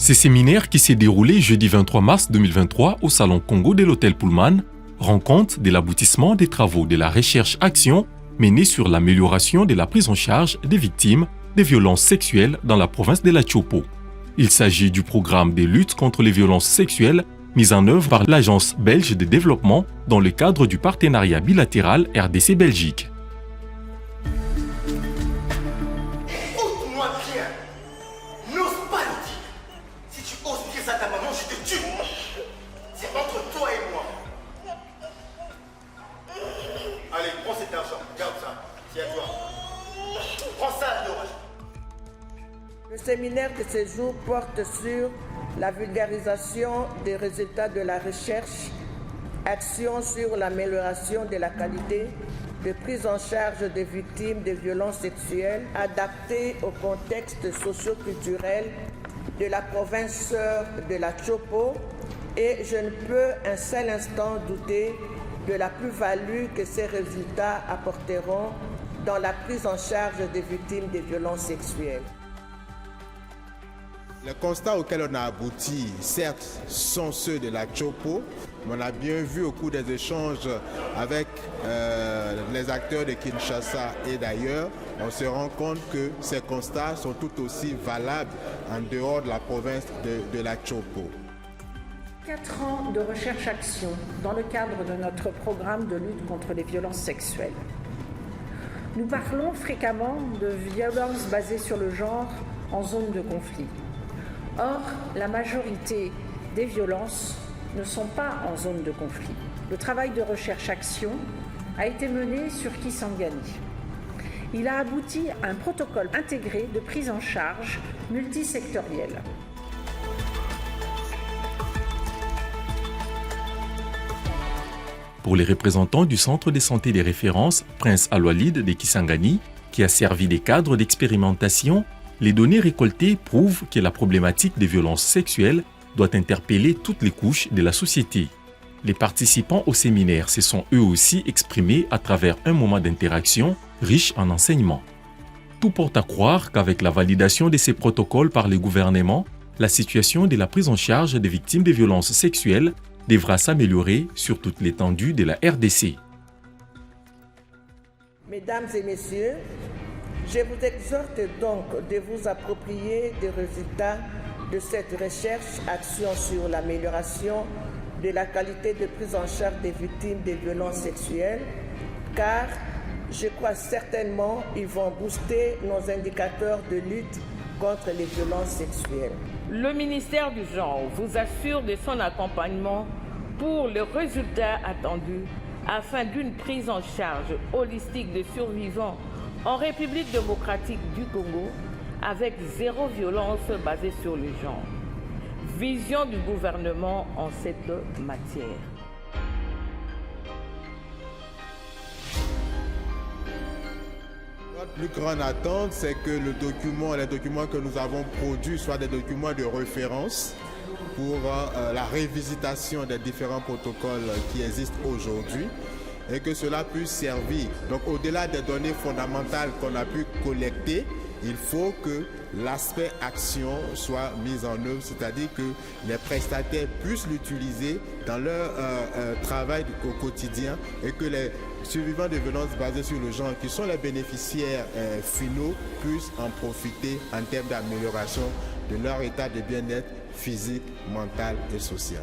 Ce séminaire qui s'est déroulé jeudi 23 mars 2023 au Salon Congo de l'Hôtel Pullman rend compte de l'aboutissement des travaux de la recherche-action menée sur l'amélioration de la prise en charge des victimes des violences sexuelles dans la province de la Chopo. Il s'agit du programme de lutte contre les violences sexuelles mis en œuvre par l'Agence belge de développement dans le cadre du partenariat bilatéral RDC-Belgique. Écoute-moi bien. N'ose pas le dire. Si tu oses dire ça à ta maman, je te tue. C'est entre toi et moi. Allez, prends cet argent. Garde ça. C'est à toi. Prends ça, Laurent. Le séminaire de ce jour porte sur la vulgarisation des résultats de la recherche, action sur l'amélioration de la qualité de prise en charge des victimes de violences sexuelles adaptées au contexte socio-culturel de la province de la Chopo, et je ne peux un seul instant douter de la plus-value que ces résultats apporteront dans la prise en charge des victimes de violences sexuelles. Les constats auxquels on a abouti, certes, sont ceux de la Chopo, mais on a bien vu au cours des échanges avec les acteurs de Kinshasa et d'ailleurs, on se rend compte que ces constats sont tout aussi valables en dehors de la province de la Chopo. 4 ans de recherche-action dans le cadre de notre programme de lutte contre les violences sexuelles. Nous parlons fréquemment de violences basées sur le genre en zone de conflit. Or, la majorité des violences ne sont pas en zone de conflit. Le travail de recherche-action a été mené sur Kisangani. Il a abouti à un protocole intégré de prise en charge multisectorielle. Pour les représentants du Centre de santé des références Prince Alwalid de Kisangani, qui a servi des cadres d'expérimentation, les données récoltées prouvent que la problématique des violences sexuelles doit interpeller toutes les couches de la société. Les participants au séminaire se sont eux aussi exprimés à travers un moment d'interaction riche en enseignements. Tout porte à croire qu'avec la validation de ces protocoles par les gouvernements, la situation de la prise en charge des victimes de violences sexuelles devra s'améliorer sur toute l'étendue de la RDC. Mesdames et messieurs, je vous exhorte donc de vous approprier des résultats de cette recherche-action sur l'amélioration de la qualité de prise en charge des victimes des violences sexuelles, car je crois certainement qu'ils vont booster nos indicateurs de lutte contre les violences sexuelles. Le ministère du Genre vous assure de son accompagnement pour le résultat attendu afin d'une prise en charge holistique des survivants en République démocratique du Congo avec zéro violence basée sur le genre. Vision du gouvernement en cette matière. Notre plus grande attente, c'est que les documents que nous avons produits soient des documents de référence pour la révisitation des différents protocoles qui existent aujourd'hui et que cela puisse servir. Donc au-delà des données fondamentales qu'on a pu collecter, il faut que l'aspect action soit mis en œuvre, c'est-à-dire que les prestataires puissent l'utiliser dans leur travail au quotidien et que les survivants de violences basées sur le genre, qui sont les bénéficiaires finaux, puissent en profiter en termes d'amélioration de leur état de bien-être physique, mental et social.